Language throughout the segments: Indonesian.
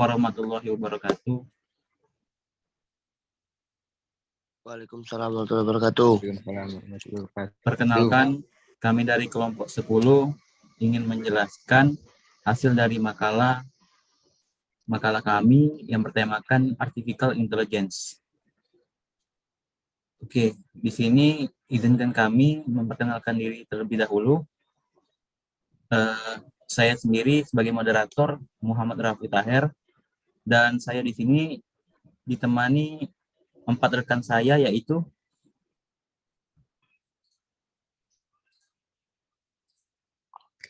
warahmatullahi wabarakatuh. Waalaikumsalam warahmatullahi wabarakatuh. Perkenalkan, kami dari kelompok 10 ingin menjelaskan hasil dari makalah kami yang bertemakan Artificial Intelligence. Oke, di sini izinkan kami memperkenalkan diri terlebih dahulu. Saya sendiri sebagai moderator Muhammad Rafi Taher, dan saya di sini ditemani 4 rekan saya, yaitu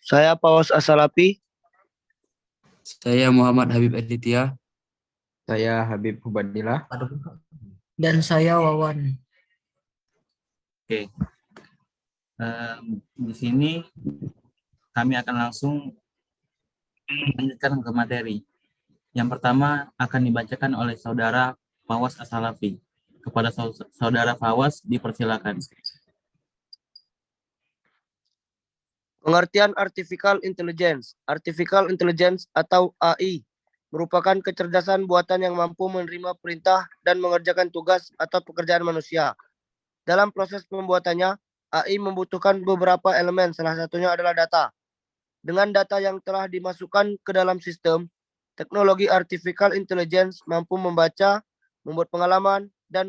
Saya Paus Asalapi. Saya Muhammad Habib Aditya. Saya Habib Hubadillah. Dan saya Wawan. Oke. Di sini kami akan langsung melanjutkan ke materi. Yang pertama akan dibacakan oleh Saudara Fawaz Asalafi. Kepada Saudara Fawaz, dipersilakan. Pengertian Artificial Intelligence. Artificial Intelligence atau AI merupakan kecerdasan buatan yang mampu menerima perintah dan mengerjakan tugas atau pekerjaan manusia. Dalam proses pembuatannya, AI membutuhkan beberapa elemen, salah satunya adalah data. Dengan data yang telah dimasukkan ke dalam sistem, teknologi Artificial Intelligence mampu membaca, membuat pengalaman, dan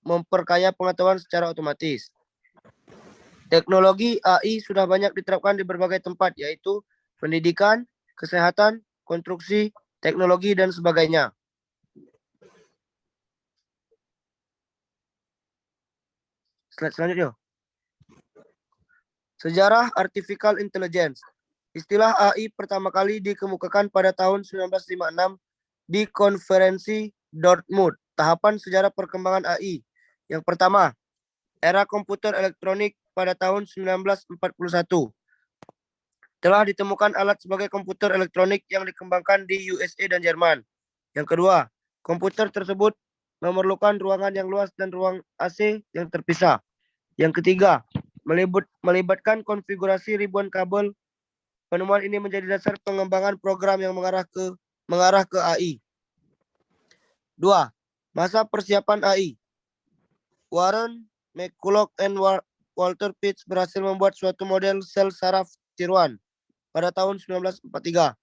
memperkaya pengetahuan secara otomatis. Teknologi AI sudah banyak diterapkan di berbagai tempat, yaitu pendidikan, kesehatan, konstruksi, teknologi, dan sebagainya. Slide selanjutnya. Sejarah Artificial Intelligence. Istilah AI pertama kali dikemukakan pada tahun 1956 di konferensi Dartmouth. Tahapan sejarah perkembangan AI. Yang pertama, era komputer elektronik pada tahun 1941. Telah ditemukan alat sebagai komputer elektronik yang dikembangkan di USA dan Jerman. Yang kedua, komputer tersebut memerlukan ruangan yang luas dan ruang AC yang terpisah. Yang ketiga, melibatkan konfigurasi ribuan kabel. Penemuan ini menjadi dasar pengembangan program yang mengarah ke AI. 2. Masa persiapan AI. Warren McCulloch dan Walter Pitts berhasil membuat suatu model sel saraf tiruan pada tahun 1943.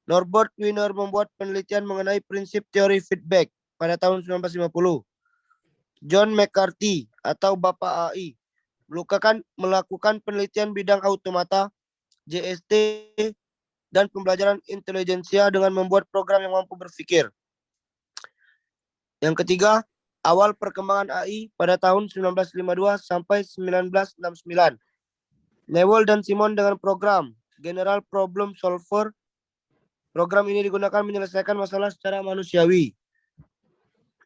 Norbert Wiener membuat penelitian mengenai prinsip teori feedback pada tahun 1950. John McCarthy atau Bapak AI melakukan penelitian bidang automata, JST, dan pembelajaran intelijensia dengan membuat program yang mampu berpikir. Yang ketiga, awal perkembangan AI pada tahun 1952 sampai 1969. Newell dan Simon dengan program General Problem Solver. Program ini digunakan menyelesaikan masalah secara manusiawi.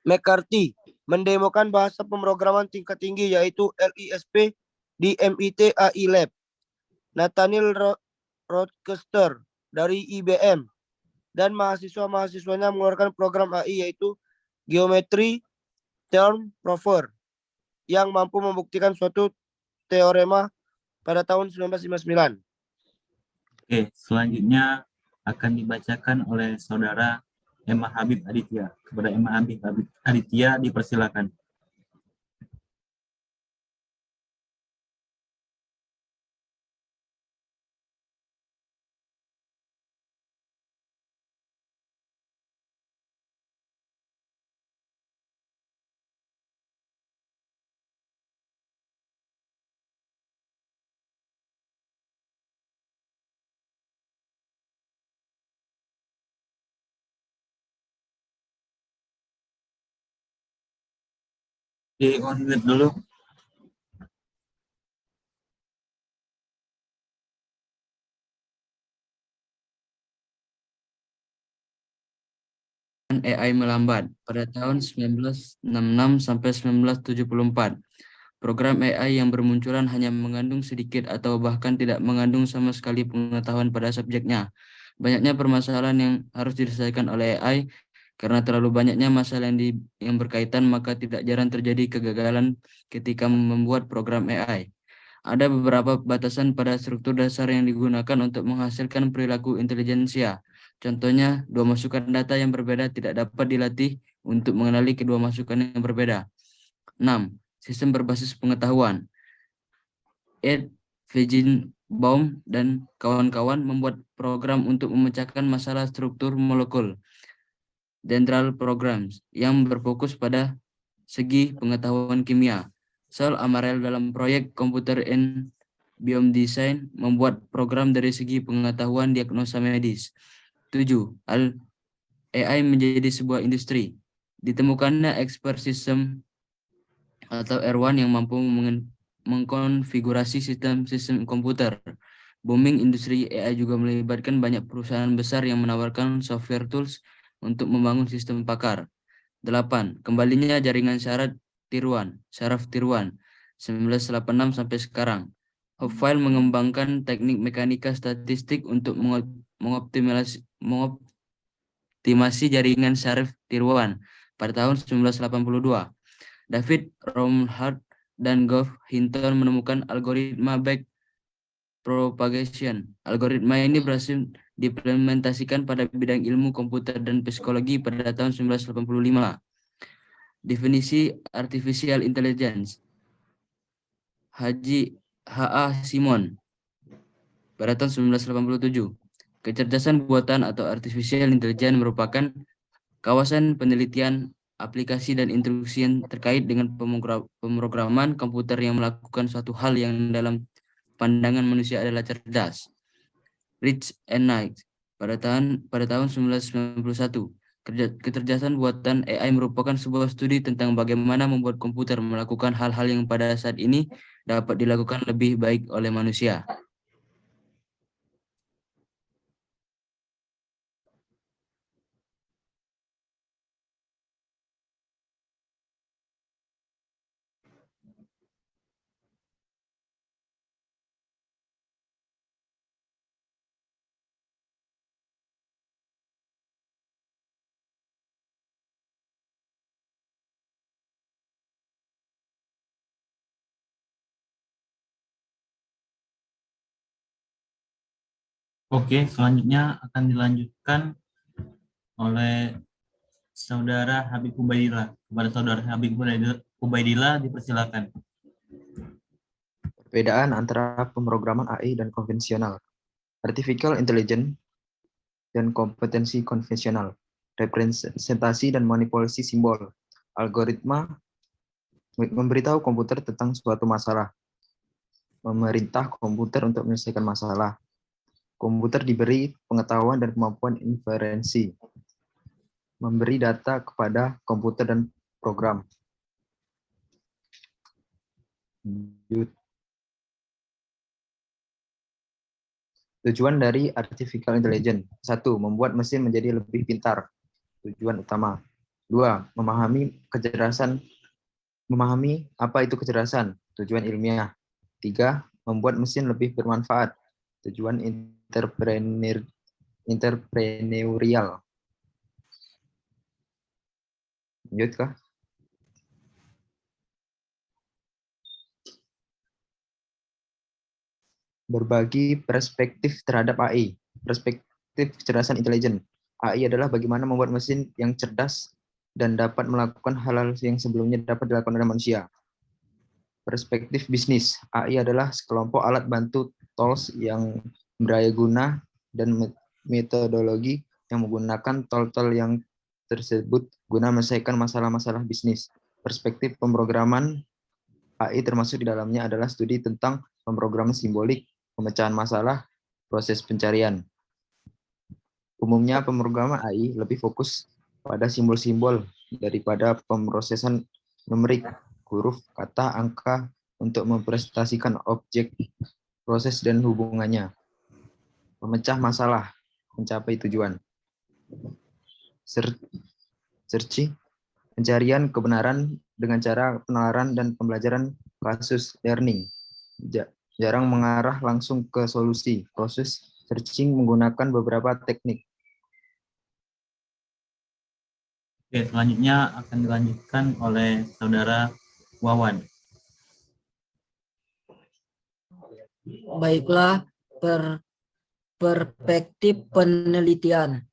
McCarthy mendemokan bahasa pemrograman tingkat tinggi yaitu LISP di MIT AI Lab. Nathaniel Rochester dari IBM dan mahasiswa-mahasiswanya mengeluarkan program AI yaitu Geometry Term Prover yang mampu membuktikan suatu teorema pada tahun 1959. Oke, selanjutnya akan dibacakan oleh Saudara Emma Habib Aditya. Kepada Emma Habib Aditya, dipersilakan. On-mute dulu. AI melambat pada tahun 1966 sampai 1974. Program AI yang bermunculan hanya mengandung sedikit atau bahkan tidak mengandung sama sekali pengetahuan pada subjeknya. Banyaknya permasalahan yang harus diselesaikan oleh AI karena terlalu banyaknya masalah yang berkaitan, maka tidak jarang terjadi kegagalan ketika membuat program AI. Ada beberapa batasan pada struktur dasar yang digunakan untuk menghasilkan perilaku intelijensia. Contohnya, dua masukan data yang berbeda tidak dapat dilatih untuk mengenali kedua masukan yang berbeda. 6. Sistem berbasis pengetahuan. Ed Feigenbaum dan kawan-kawan membuat program untuk memecahkan masalah struktur molekul, Dendral Programs, yang berfokus pada segi pengetahuan kimia. Sol Amarel dalam proyek Computer and Biodesign membuat program dari segi pengetahuan diagnosa medis. 7. AI menjadi sebuah industri. Ditemukannya expert system atau R1 yang mampu mengkonfigurasi sistem komputer. Booming industri AI juga melibatkan banyak perusahaan besar yang menawarkan software tools untuk membangun sistem pakar. 8. Kembalinya jaringan syaraf tiruan 1986 sampai sekarang. Hopfile mengembangkan teknik mekanika statistik untuk mengoptimasi jaringan syaraf tiruan pada tahun 1982. David Roumhard dan Geoff Hinton menemukan algoritma back propagation. Algoritma ini berhasil diimplementasikan pada bidang ilmu komputer dan psikologi pada tahun 1985. Definisi artificial intelligence. H.A. Simon pada tahun 1987. Kecerdasan buatan atau artificial intelligence merupakan kawasan penelitian aplikasi dan instruksi yang terkait dengan pemrograman komputer yang melakukan suatu hal yang dalam pandangan manusia adalah cerdas. Rich and Knight pada tahun 1991. Kecerdasan buatan AI merupakan sebuah studi tentang bagaimana membuat komputer melakukan hal-hal yang pada saat ini dapat dilakukan lebih baik oleh manusia. Oke, selanjutnya akan dilanjutkan oleh Saudara Habib Ubaidillah. Kepada Saudara Habib Ubaidillah dipersilakan. Perbedaan antara pemrograman AI dan konvensional. Artificial Intelligence dan kompetensi konvensional. Representasi dan manipulasi simbol. Algoritma memberitahu komputer tentang suatu masalah. Memerintah komputer untuk menyelesaikan masalah. Komputer diberi pengetahuan dan kemampuan inferensi. Memberi data kepada komputer dan program. Tujuan dari artificial intelligence. 1. Membuat mesin menjadi lebih pintar. Tujuan utama. 2. Memahami apa itu kecerdasan. Tujuan ilmiah. 3. Membuat mesin lebih bermanfaat. Tujuan entrepreneurial. Lanjut kah? Berbagi perspektif terhadap AI. Perspektif kecerdasan intelijen. AI adalah bagaimana membuat mesin yang cerdas dan dapat melakukan hal-hal yang sebelumnya dapat dilakukan oleh manusia. Perspektif bisnis. AI adalah sekelompok alat bantu tools yang berdaya guna dan metodologi yang menggunakan tool-tool yang tersebut guna menyelesaikan masalah-masalah bisnis. Perspektif pemrograman AI termasuk di dalamnya adalah studi tentang pemrograman simbolik, pemecahan masalah, proses pencarian. Umumnya pemrograman AI lebih fokus pada simbol-simbol daripada pemrosesan numerik, huruf, kata, angka untuk mempresentasikan objek, proses, dan hubungannya. Memecah masalah, mencapai tujuan. Searching, pencarian kebenaran dengan cara penalaran dan pembelajaran kasus learning. Jarang mengarah langsung ke solusi. Proses searching menggunakan beberapa teknik. Oke, selanjutnya akan dilanjutkan oleh Saudara Wawan. Baiklah, perspektif penelitian.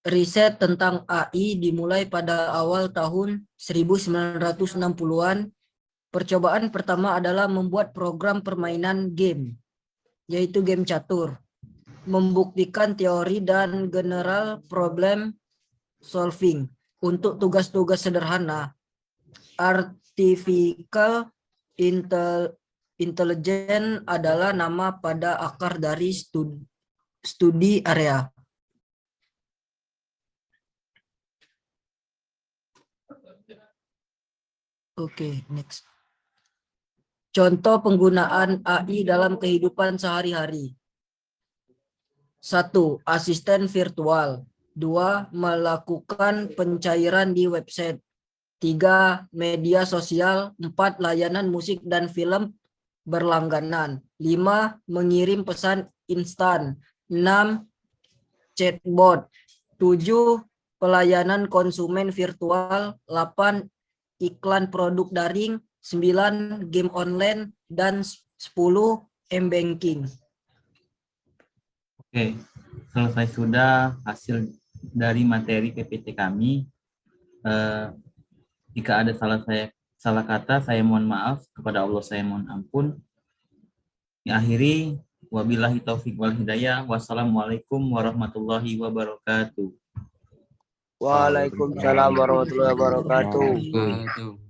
riset tentang AI dimulai pada awal tahun 1960-an. Percobaan pertama adalah membuat program permainan game, yaitu game catur, membuktikan teori dan general problem solving untuk tugas-tugas sederhana. Artificial intelligence adalah nama pada akar dari studi area. Oke, next. Contoh penggunaan AI dalam kehidupan sehari-hari. 1. Asisten virtual. 2. Melakukan pencairan di website. 3. Media sosial. 4. Layanan musik dan film berlangganan. 5. Mengirim pesan instan. 6. Chatbot. 7. Pelayanan konsumen virtual. 8. Iklan produk daring. 9. Game online. Dan 10. M-banking. Oke, selesai sudah hasil dari materi PPT kami. Jika ada salah kata, saya mohon maaf. Kepada Allah saya mohon ampun. Akhiri, wabillahi taufiq wal hidayah. Wassalamualaikum warahmatullahi wabarakatuh. Waalaikumsalam warahmatullahi wabarakatuh. Wabarakatuh.